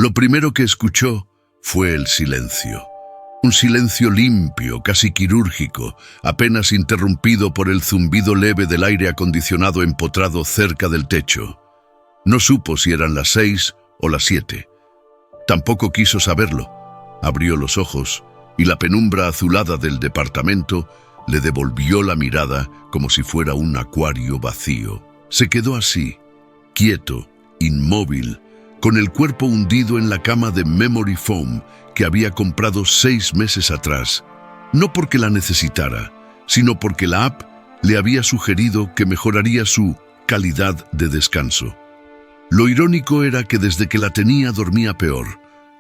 Lo primero que escuchó fue el silencio. Un silencio limpio, casi quirúrgico, apenas interrumpido por el zumbido leve del aire acondicionado empotrado cerca del techo. No supo si eran las 6 o las 7. Tampoco quiso saberlo. Abrió los ojos y la penumbra azulada del departamento le devolvió la mirada como si fuera un acuario vacío. Se quedó así, quieto, inmóvil, con el cuerpo hundido en la cama de memory foam que había comprado 6 meses atrás, no porque la necesitara, sino porque la app le había sugerido que mejoraría su calidad de descanso. Lo irónico era que desde que la tenía dormía peor.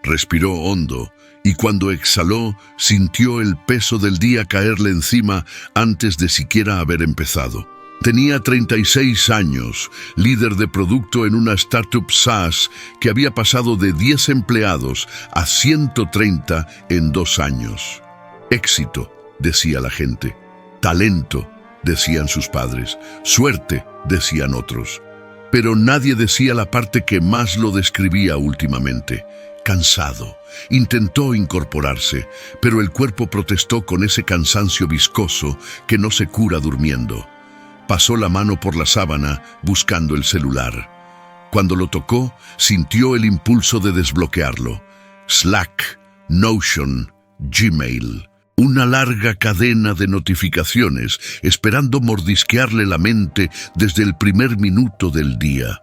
Respiró hondo y cuando exhaló sintió el peso del día caerle encima antes de siquiera haber empezado. Tenía 36 años, líder de producto en una startup SaaS que había pasado de 10 empleados a 130 en 2 años. Éxito, decía la gente. Talento, decían sus padres. Suerte, decían otros. Pero nadie decía la parte que más lo describía últimamente. Cansado. Intentó incorporarse, pero el cuerpo protestó con ese cansancio viscoso que no se cura durmiendo. Pasó la mano por la sábana buscando el celular. Cuando lo tocó, sintió el impulso de desbloquearlo. Slack, Notion, Gmail. Una larga cadena de notificaciones esperando mordisquearle la mente desde el primer minuto del día.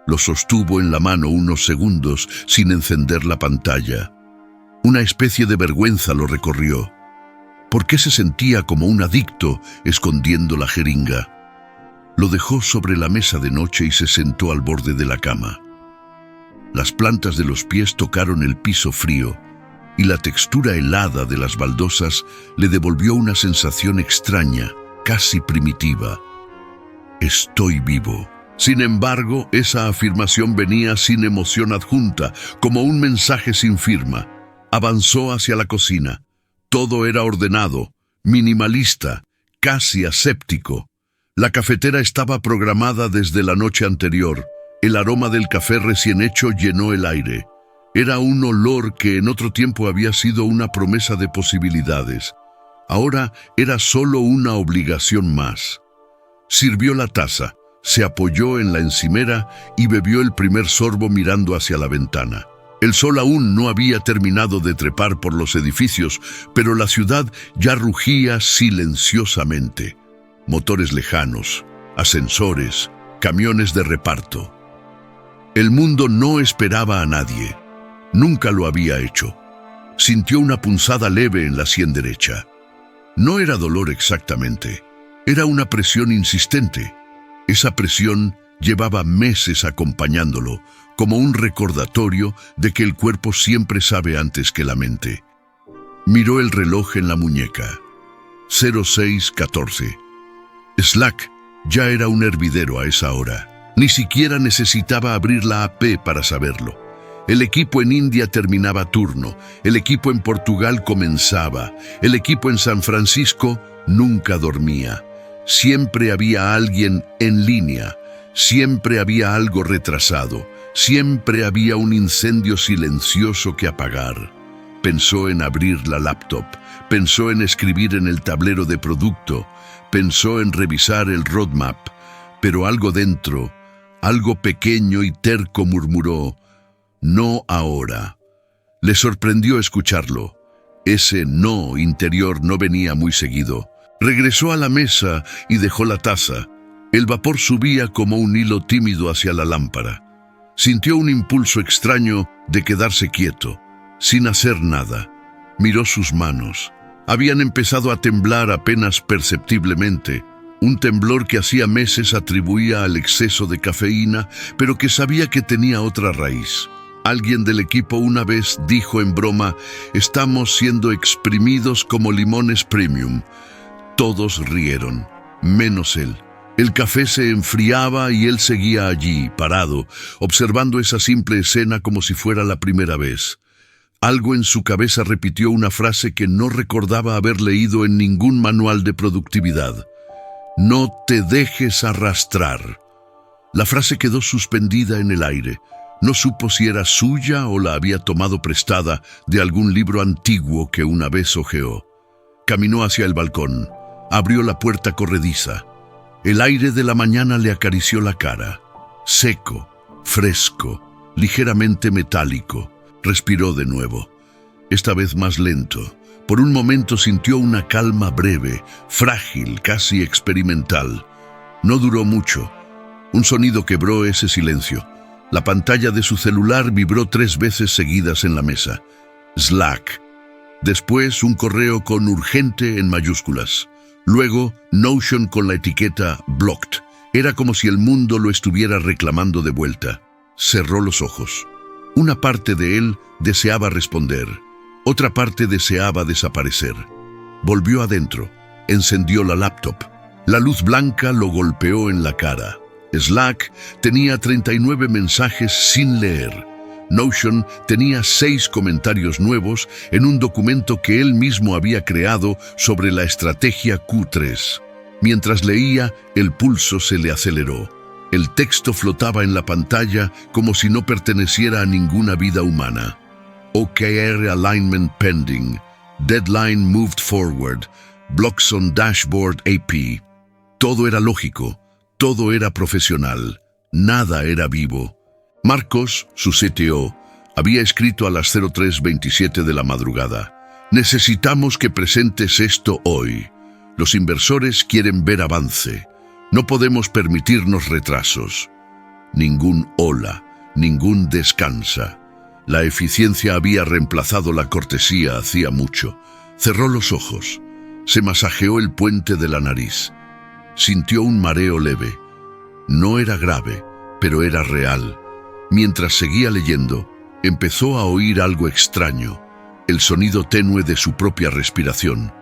Lo sostuvo en la mano unos segundos sin encender la pantalla. Una especie de vergüenza lo recorrió. ¿Por qué se sentía como un adicto escondiendo la jeringa? Lo dejó sobre la mesa de noche y se sentó al borde de la cama. Las plantas de los pies tocaron el piso frío y la textura helada de las baldosas le devolvió una sensación extraña, casi primitiva. Estoy vivo. Sin embargo, esa afirmación venía sin emoción adjunta, como un mensaje sin firma. Avanzó hacia la cocina. Todo era ordenado, minimalista, casi aséptico. La cafetera estaba programada desde la noche anterior. El aroma del café recién hecho llenó el aire. Era un olor que en otro tiempo había sido una promesa de posibilidades. Ahora era solo una obligación más. Sirvió la taza, se apoyó en la encimera y bebió el primer sorbo mirando hacia la ventana. El sol aún no había terminado de trepar por los edificios, pero la ciudad ya rugía silenciosamente. Motores lejanos, ascensores, camiones de reparto. El mundo no esperaba a nadie. Nunca lo había hecho. Sintió una punzada leve en la sien derecha. No era dolor exactamente. Era una presión insistente. Esa presión llevaba meses acompañándolo, como un recordatorio de que el cuerpo siempre sabe antes que la mente. Miró el reloj en la muñeca. 06:14. Slack ya era un hervidero a esa hora. Ni siquiera necesitaba abrir la AP para saberlo. El equipo en India terminaba turno, el equipo en Portugal comenzaba, el equipo en San Francisco nunca dormía. Siempre había alguien en línea, siempre había algo retrasado, siempre había un incendio silencioso que apagar. Pensó en abrir la laptop, pensó en escribir en el tablero de producto, pensó en revisar el roadmap, pero algo dentro, algo pequeño y terco murmuró: no ahora. Le sorprendió escucharlo. Ese no interior no venía muy seguido. Regresó a la mesa y dejó la taza. El vapor subía como un hilo tímido hacia la lámpara. Sintió un impulso extraño de quedarse quieto, sin hacer nada. Miró sus manos. Habían empezado a temblar apenas perceptiblemente. Un temblor que hacía meses atribuía al exceso de cafeína, pero que sabía que tenía otra raíz. Alguien del equipo una vez dijo en broma: estamos siendo exprimidos como limones premium. Todos rieron, menos él. El café se enfriaba y él seguía allí, parado, observando esa simple escena como si fuera la primera vez. Algo en su cabeza repitió una frase que no recordaba haber leído en ningún manual de productividad. No te dejes arrastrar. La frase quedó suspendida en el aire. No supo si era suya o la había tomado prestada de algún libro antiguo que una vez hojeó. Caminó hacia el balcón, abrió la puerta corrediza. El aire de la mañana le acarició la cara. Seco, fresco, ligeramente metálico. Respiró de nuevo, esta vez más lento. Por un momento sintió una calma breve, frágil, casi experimental. No duró mucho. Un sonido quebró ese silencio. La pantalla de su celular vibró 3 veces seguidas en la mesa. Slack. Después un correo con urgente en mayúsculas. Luego Notion con la etiqueta blocked. Era como si el mundo lo estuviera reclamando de vuelta. Cerró los ojos. Una parte de él deseaba responder. Otra parte deseaba desaparecer. Volvió adentro. Encendió la laptop. La luz blanca lo golpeó en la cara. Slack tenía 39 mensajes sin leer. Notion tenía 6 comentarios nuevos en un documento que él mismo había creado sobre la estrategia Q3. Mientras leía, el pulso se le aceleró. El texto flotaba en la pantalla como si no perteneciera a ninguna vida humana. OKR alignment pending. Deadline moved forward. Blocks on dashboard AP. Todo era lógico. Todo era profesional. Nada era vivo. Marcos, su CTO, había escrito a las 03:27 de la madrugada. Necesitamos que presentes esto hoy. Los inversores quieren ver avance. No podemos permitirnos retrasos. Ningún hola, ningún descansa. La eficiencia había reemplazado la cortesía hacía mucho. Cerró los ojos. Se masajeó el puente de la nariz. Sintió un mareo leve. No era grave, pero era real. Mientras seguía leyendo, empezó a oír algo extraño, el sonido tenue de su propia respiración.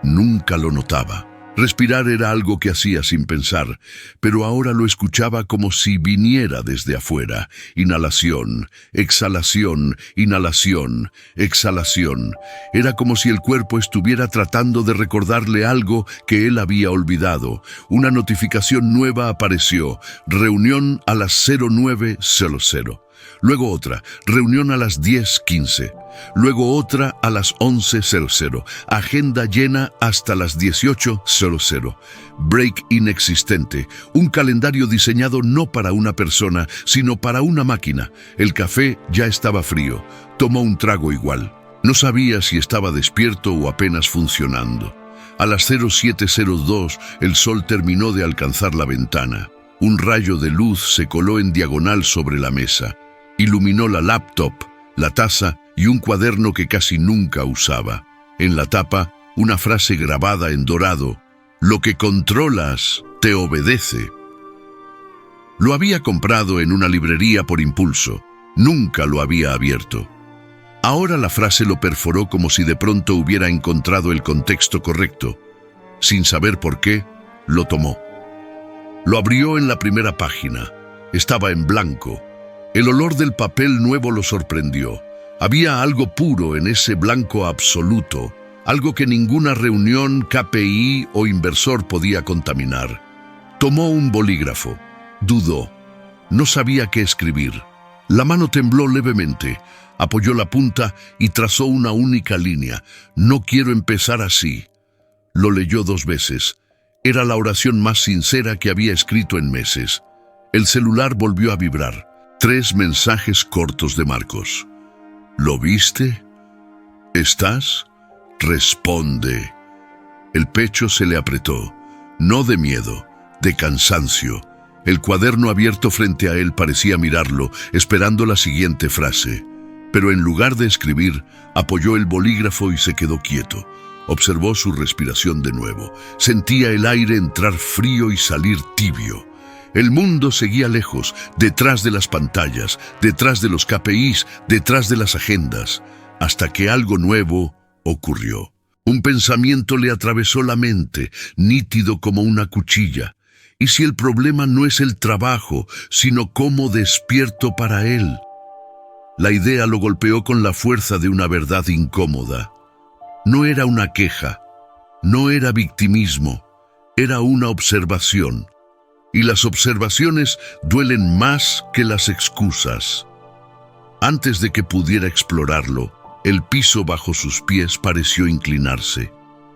Nunca lo notaba. Respirar era algo que hacía sin pensar, pero ahora lo escuchaba como si viniera desde afuera. Inhalación, exhalación, inhalación, exhalación. Era como si el cuerpo estuviera tratando de recordarle algo que él había olvidado. Una notificación nueva apareció. Reunión a las 09:00. Luego otra, reunión a las 10:15. Luego otra a las 11:00. Agenda llena hasta las 18:00. Break inexistente. Un calendario diseñado no para una persona, sino para una máquina. El café ya estaba frío. Tomó un trago igual. No sabía si estaba despierto o apenas funcionando. A las 07:02 el sol terminó de alcanzar la ventana. Un rayo de luz se coló en diagonal sobre la mesa. Iluminó la laptop, la taza y un cuaderno que casi nunca usaba. En la tapa, una frase grabada en dorado: «Lo que controlas te obedece». Lo había comprado en una librería por impulso. Nunca lo había abierto. Ahora la frase lo perforó como si de pronto hubiera encontrado el contexto correcto. Sin saber por qué, lo tomó. Lo abrió en la primera página. Estaba en blanco. El olor del papel nuevo lo sorprendió. Había algo puro en ese blanco absoluto, algo que ninguna reunión, KPI o inversor podía contaminar. Tomó un bolígrafo. Dudó. No sabía qué escribir. La mano tembló levemente. Apoyó la punta y trazó una única línea. «No quiero empezar así». Lo leyó 2 veces. Era la oración más sincera que había escrito en meses. El celular volvió a vibrar. 3 mensajes cortos de Marcos. ¿Lo viste? ¿Estás? Responde. El pecho se le apretó. No de miedo, de cansancio. El cuaderno abierto frente a él parecía mirarlo, esperando la siguiente frase. Pero en lugar de escribir, apoyó el bolígrafo y se quedó quieto. Observó su respiración de nuevo. Sentía el aire entrar frío y salir tibio. El mundo seguía lejos, detrás de las pantallas, detrás de los KPIs, detrás de las agendas, hasta que algo nuevo ocurrió. Un pensamiento le atravesó la mente, nítido como una cuchilla. ¿Y si el problema no es el trabajo, sino cómo despierto para él? La idea lo golpeó con la fuerza de una verdad incómoda. No era una queja, no era victimismo, era una observación. Y las observaciones duelen más que las excusas. Antes de que pudiera explorarlo, el piso bajo sus pies pareció inclinarse.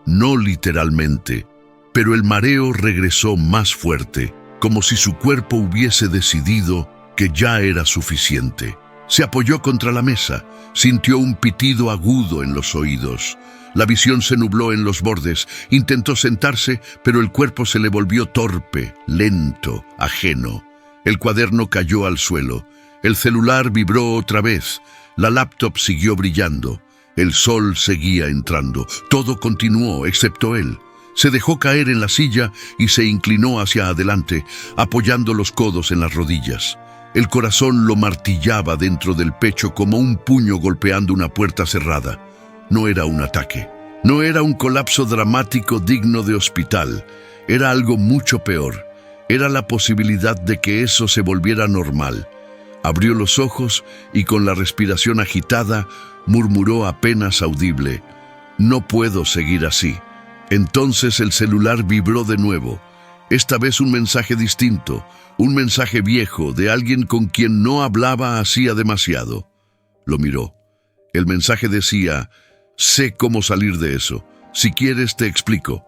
No literalmente, pero el mareo regresó más fuerte, como si su cuerpo hubiese decidido que ya era suficiente. Se apoyó contra la mesa, sintió un pitido agudo en los oídos. La visión se nubló en los bordes, intentó sentarse, pero el cuerpo se le volvió torpe, lento, ajeno. El cuaderno cayó al suelo. El celular vibró otra vez. La laptop siguió brillando. El sol seguía entrando. Todo continuó, excepto él. Se dejó caer en la silla y se inclinó hacia adelante, apoyando los codos en las rodillas. El corazón lo martillaba dentro del pecho como un puño golpeando una puerta cerrada. No era un ataque. No era un colapso dramático digno de hospital. Era algo mucho peor. Era la posibilidad de que eso se volviera normal. Abrió los ojos y con la respiración agitada murmuró apenas audible: «No puedo seguir así». Entonces el celular vibró de nuevo. Esta vez un mensaje distinto, un mensaje viejo de alguien con quien no hablaba hacía demasiado. Lo miró. El mensaje decía: «Sé cómo salir de eso. Si quieres te explico».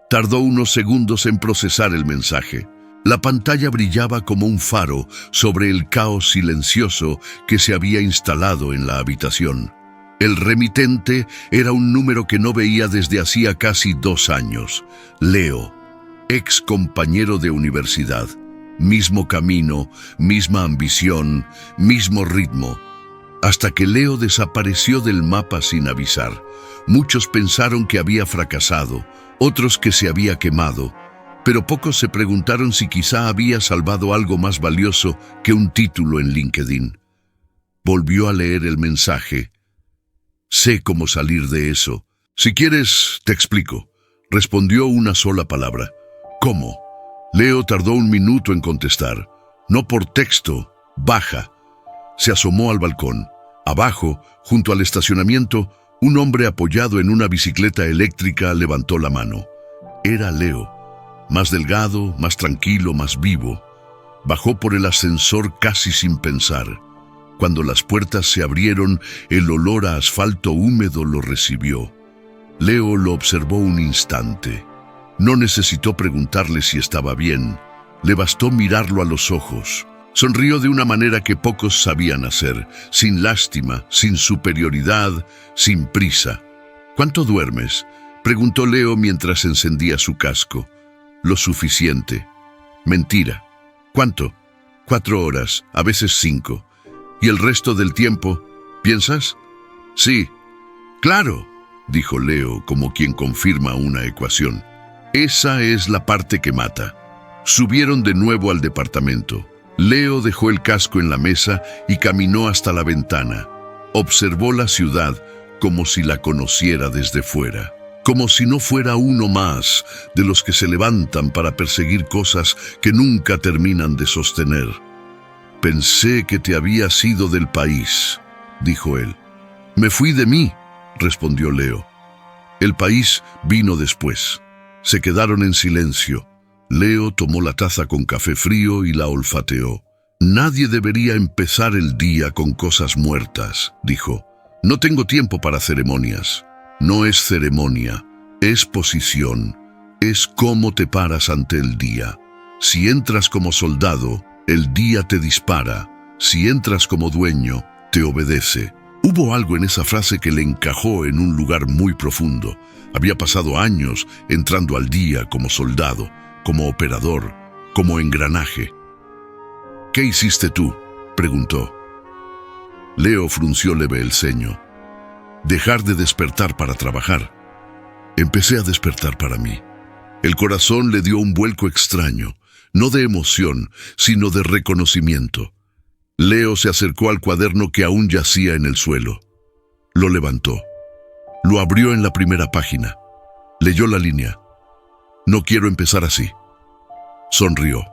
Tardó unos segundos en procesar el mensaje. La pantalla brillaba como un faro sobre el caos silencioso que se había instalado en la habitación. El remitente era un número que no veía desde hacía casi 2 años. Leo, ex compañero de universidad. Mismo camino, misma ambición, mismo ritmo. Hasta que Leo desapareció del mapa sin avisar. Muchos pensaron que había fracasado, otros que se había quemado, pero pocos se preguntaron si quizá había salvado algo más valioso que un título en LinkedIn. Volvió a leer el mensaje. «Sé cómo salir de eso. Si quieres, te explico», respondió una sola palabra. «¿Cómo?». Leo tardó 1 minuto en contestar. «No por texto, baja». Se asomó al balcón. Abajo, junto al estacionamiento, un hombre apoyado en una bicicleta eléctrica levantó la mano. Era Leo. Más delgado, más tranquilo, más vivo. Bajó por el ascensor casi sin pensar. Cuando las puertas se abrieron, el olor a asfalto húmedo lo recibió. Leo lo observó un instante. No necesitó preguntarle si estaba bien. Le bastó mirarlo a los ojos. Sonrió de una manera que pocos sabían hacer, sin lástima, sin superioridad, sin prisa. «¿Cuánto duermes?», preguntó Leo mientras encendía su casco. «Lo suficiente». «Mentira». «¿Cuánto?». 4 horas, a veces 5. «¿Y el resto del tiempo? ¿Piensas?». «Sí». «Claro», dijo Leo como quien confirma una ecuación. «Esa es la parte que mata». Subieron de nuevo al departamento. Leo dejó el casco en la mesa y caminó hasta la ventana. Observó la ciudad como si la conociera desde fuera. Como si no fuera uno más de los que se levantan para perseguir cosas que nunca terminan de sostener. «Pensé que te habías ido del país», dijo él. «Me fui de mí», respondió Leo. El país vino después. Se quedaron en silencio. Leo tomó la taza con café frío y la olfateó. «Nadie debería empezar el día con cosas muertas», dijo. «No tengo tiempo para ceremonias». No es ceremonia, es posición, es cómo te paras ante el día. Si entras como soldado, el día te dispara. Si entras como dueño, te obedece. Hubo algo en esa frase que le encajó en un lugar muy profundo. Había pasado años entrando al día como soldado, como operador, como engranaje. «¿Qué hiciste tú?», preguntó. Leo frunció leve el ceño. «Dejar de despertar para trabajar». Empecé a despertar para mí. El corazón le dio un vuelco extraño, no de emoción, sino de reconocimiento. Leo se acercó al cuaderno que aún yacía en el suelo. Lo levantó. Lo abrió en la primera página. Leyó la línea. «No quiero empezar así». Sonrió.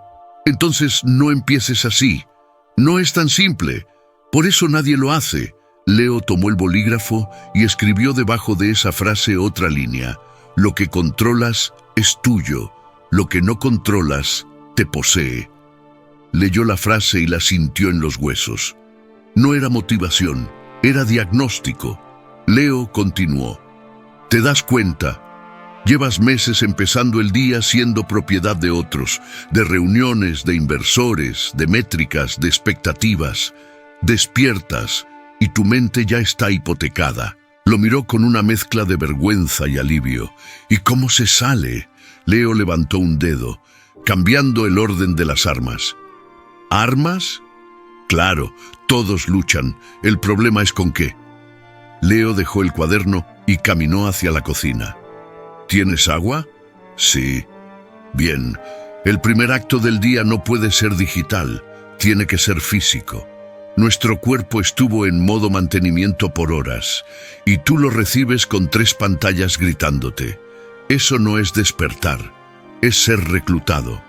«Entonces no empieces así. No es tan simple. Por eso nadie lo hace». Leo tomó el bolígrafo y escribió debajo de esa frase otra línea. «Lo que controlas es tuyo. Lo que no controlas te posee». Leyó la frase y la sintió en los huesos. No era motivación, era diagnóstico. Leo continuó. ¿Te das cuenta? Llevas meses empezando el día siendo propiedad de otros, de reuniones, de inversores, de métricas, de expectativas. Despiertas y tu mente ya está hipotecada. Lo miró con una mezcla de vergüenza y alivio. ¿Y cómo se sale? Leo levantó un dedo, cambiando el orden de las armas. ¿Armas? Claro, todos luchan. El problema es con qué. Leo dejó el cuaderno y caminó hacia la cocina. ¿Tienes agua? Sí. Bien. El primer acto del día no puede ser digital, tiene que ser físico. Nuestro cuerpo estuvo en modo mantenimiento por horas, y tú lo recibes con 3 pantallas gritándote. Eso no es despertar, es ser reclutado.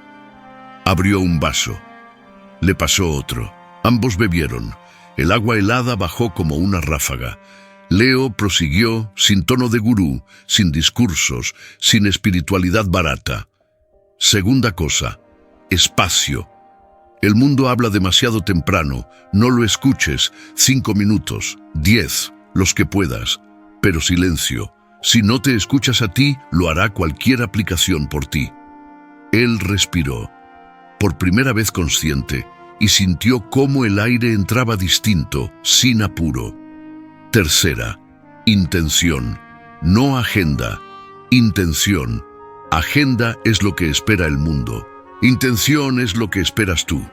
Abrió un vaso. Le pasó otro. Ambos bebieron. El agua helada bajó como una ráfaga. Leo prosiguió, sin tono de gurú, sin discursos, sin espiritualidad barata. Segunda cosa, espacio. El mundo habla demasiado temprano, no lo escuches, 5 minutos, 10, los que puedas, pero silencio. Si no te escuchas a ti, lo hará cualquier aplicación por ti. Él respiró, por primera vez consciente, y sintió cómo el aire entraba distinto, sin apuro. Tercera, intención, no agenda, intención. Agenda es lo que espera el mundo, intención es lo que esperas tú.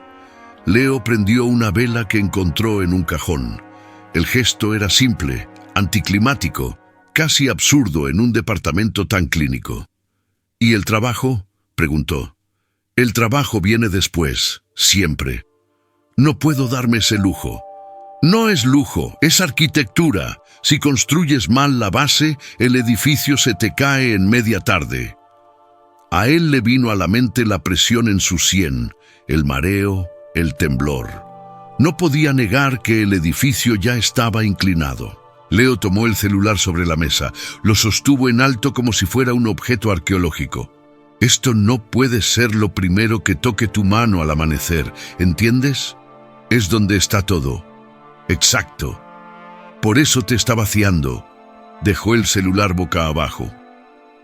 Leo prendió una vela que encontró en un cajón. El gesto era simple, anticlimático, casi absurdo en un departamento tan clínico. ¿Y el trabajo?, preguntó. El trabajo viene después, siempre. No puedo darme ese lujo. No es lujo, es arquitectura. Si construyes mal la base, el edificio se te cae en media tarde. A él le vino a la mente la presión en su sien, el mareo, el temblor. No podía negar que el edificio ya estaba inclinado. Leo tomó el celular sobre la mesa, lo sostuvo en alto como si fuera un objeto arqueológico. Esto no puede ser lo primero que toque tu mano al amanecer, ¿entiendes? Es donde está todo. Exacto. Por eso te está vaciando. Dejó el celular boca abajo.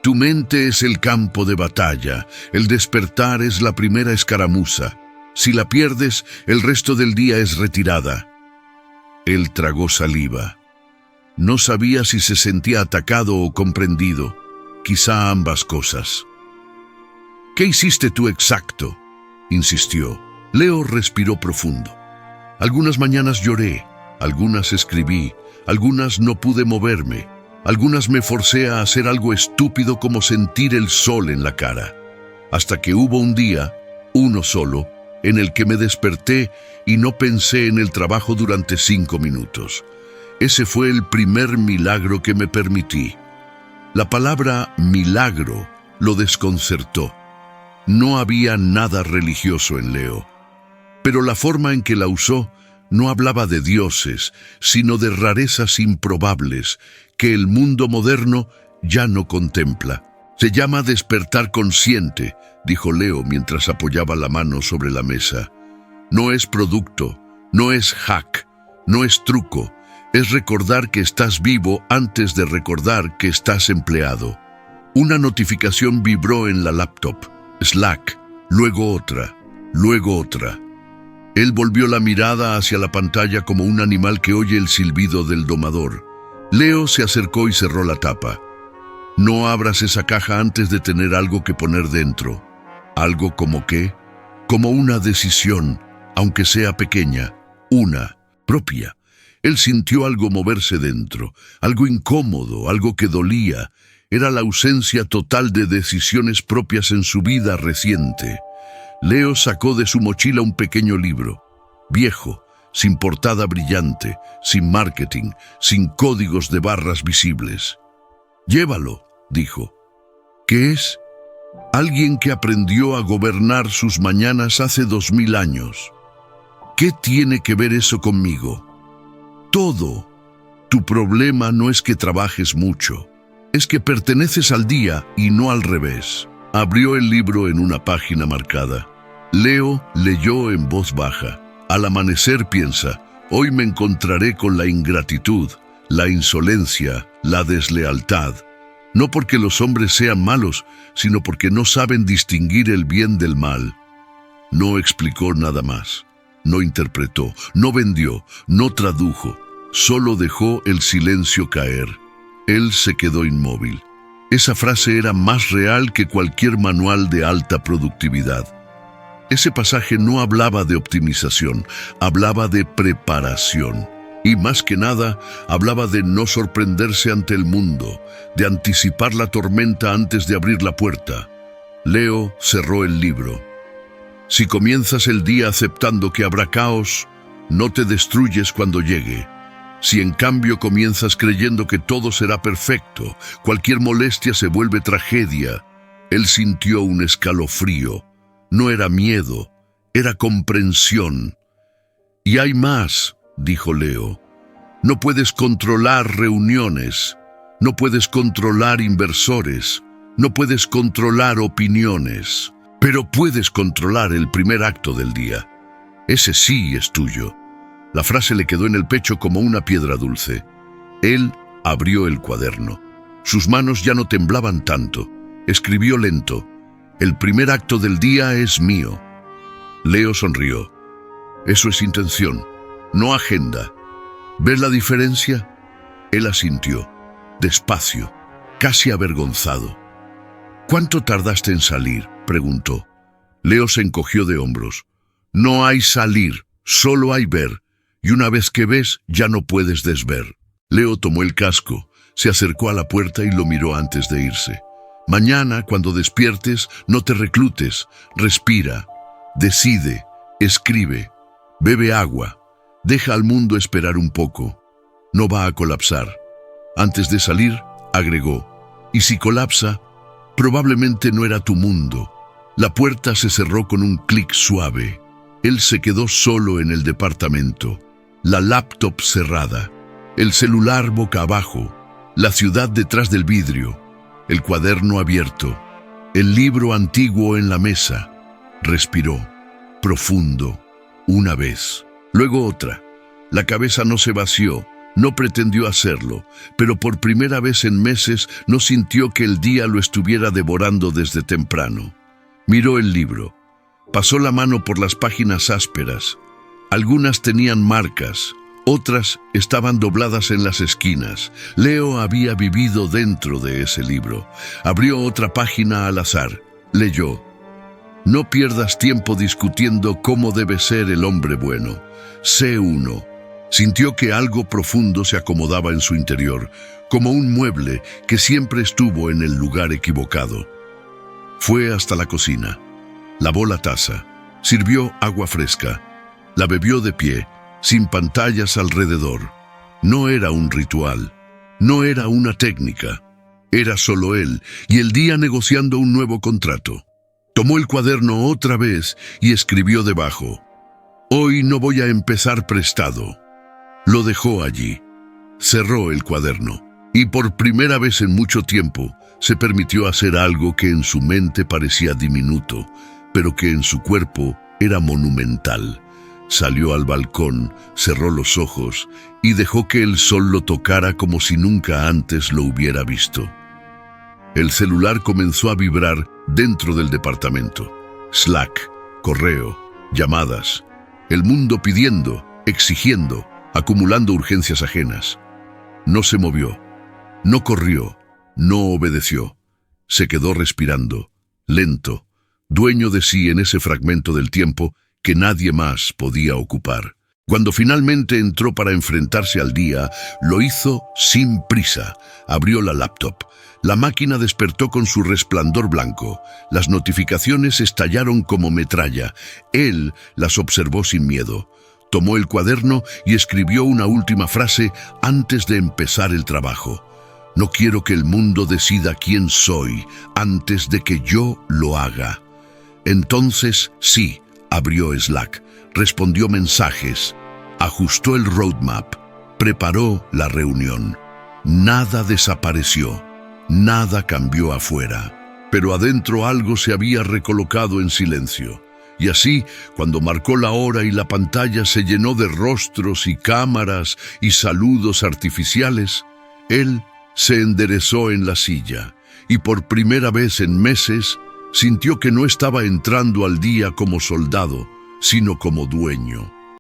Tu mente es el campo de batalla. El despertar es la primera escaramuza. Si la pierdes, el resto del día es retirada. Él tragó saliva. No sabía si se sentía atacado o comprendido. Quizá ambas cosas. ¿Qué hiciste tú exacto?, insistió. Leo respiró profundo. Algunas mañanas lloré, algunas escribí, algunas no pude moverme, algunas me forcé a hacer algo estúpido como sentir el sol en la cara. Hasta que hubo un día, uno solo, en el que me desperté y no pensé en el trabajo durante 5 minutos. Ese fue el primer milagro que me permití. La palabra milagro lo desconcertó. No había nada religioso en Leo, pero la forma en que la usó no hablaba de dioses, sino de rarezas improbables que el mundo moderno ya no contempla. Se llama despertar consciente, dijo Leo mientras apoyaba la mano sobre la mesa. No es producto, no es hack, no es truco, es recordar que estás vivo antes de recordar que estás empleado. Una notificación vibró en la laptop. Slack, luego otra, luego otra. Él volvió la mirada hacia la pantalla como un animal que oye el silbido del domador. Leo se acercó y cerró la tapa. No abras esa caja antes de tener algo que poner dentro. ¿Algo como qué? Como una decisión, aunque sea pequeña, una, propia. Él sintió algo moverse dentro, algo incómodo, algo que dolía. Era la ausencia total de decisiones propias en su vida reciente. Leo sacó de su mochila un pequeño libro, viejo, sin portada brillante, sin marketing, sin códigos de barras visibles. «Llévalo», dijo. ¿Qué es? Alguien que aprendió a gobernar sus mañanas hace 2000 años. ¿Qué tiene que ver eso conmigo? Todo. Tu problema no es que trabajes mucho. Es que perteneces al día y no al revés. Abrió el libro en una página marcada. Leo leyó en voz baja. Al amanecer piensa, Hoy me encontraré con la ingratitud, la insolencia, la deslealtad, no porque los hombres sean malos, sino porque no saben distinguir el bien del mal. No explicó nada más, no interpretó, no vendió, no tradujo, solo dejó el silencio caer. Él se quedó inmóvil. Esa frase era más real que cualquier manual de alta productividad. Ese pasaje no hablaba de optimización, hablaba de preparación. Y más que nada, hablaba de no sorprenderse ante el mundo, de anticipar la tormenta antes de abrir la puerta. Leo cerró el libro. Si comienzas el día aceptando que habrá caos, no te destruyes cuando llegue. Si en cambio comienzas creyendo que todo será perfecto, cualquier molestia se vuelve tragedia. Él sintió un escalofrío. No era miedo, era comprensión. Y hay más, dijo Leo. No puedes controlar reuniones, no puedes controlar inversores, no puedes controlar opiniones, pero puedes controlar el primer acto del día. Ese sí es tuyo. La frase le quedó en el pecho como una piedra dulce. Él abrió el cuaderno. Sus manos ya no temblaban tanto. Escribió lento. El primer acto del día es mío. Leo sonrió. Eso es intención, no agenda. ¿Ves la diferencia? Él asintió, despacio, casi avergonzado. ¿Cuánto tardaste en salir?, preguntó. Leo se encogió de hombros. No hay salir, solo hay ver, y una vez que ves, ya no puedes desver. Leo tomó el casco, se acercó a la puerta y lo miró antes de irse. Mañana, cuando despiertes, no te reclutes, respira, decide, escribe, bebe agua, deja al mundo esperar un poco. No va a colapsar. Antes de salir, agregó, y si colapsa, probablemente no era tu mundo. La puerta se cerró con un clic suave. Él se quedó solo en el departamento. La laptop cerrada, el celular boca abajo, la ciudad detrás del vidrio, el cuaderno abierto, el libro antiguo en la mesa. Respiró, profundo, una vez, luego otra. La cabeza no se vació, no pretendió hacerlo, pero por primera vez en meses no sintió que el día lo estuviera devorando desde temprano. Miró el libro, pasó la mano por las páginas ásperas. Algunas tenían marcas, otras estaban dobladas en las esquinas. Leo había vivido dentro de ese libro. Abrió otra página al azar. Leyó. No pierdas tiempo discutiendo cómo debe ser el hombre bueno. Sé uno. Sintió que algo profundo se acomodaba en su interior, como un mueble que siempre estuvo en el lugar equivocado. Fue hasta la cocina. Lavó la taza. Sirvió agua fresca. La bebió de pie, sin pantallas alrededor. No era un ritual, no era una técnica. Era solo él y el día negociando un nuevo contrato. Tomó el cuaderno otra vez y escribió debajo: Hoy no voy a empezar prestado. Lo dejó allí. Cerró el cuaderno y por primera vez en mucho tiempo se permitió hacer algo que en su mente parecía diminuto, pero que en su cuerpo era monumental. Salió al balcón, cerró los ojos y dejó que el sol lo tocara como si nunca antes lo hubiera visto. El celular comenzó a vibrar dentro del departamento. Slack, correo, llamadas. El mundo pidiendo, exigiendo, acumulando urgencias ajenas. No se movió, no corrió, no obedeció. Se quedó respirando, lento, dueño de sí en ese fragmento del tiempo que nadie más podía ocupar. Cuando finalmente entró para enfrentarse al día, lo hizo sin prisa. Abrió la laptop. La máquina despertó con su resplandor blanco. Las notificaciones estallaron como metralla. Él las observó sin miedo. Tomó el cuaderno y escribió una última frase antes de empezar el trabajo. No quiero que el mundo decida quién soy antes de que yo lo haga. Entonces, sí. Abrió Slack, respondió mensajes, ajustó el roadmap, preparó la reunión. Nada desapareció, nada cambió afuera, pero adentro algo se había recolocado en silencio. Y así, cuando marcó la hora y la pantalla se llenó de rostros y cámaras y saludos artificiales, él se enderezó en la silla y por primera vez en meses sintió que no estaba entrando al día como soldado, sino como dueño.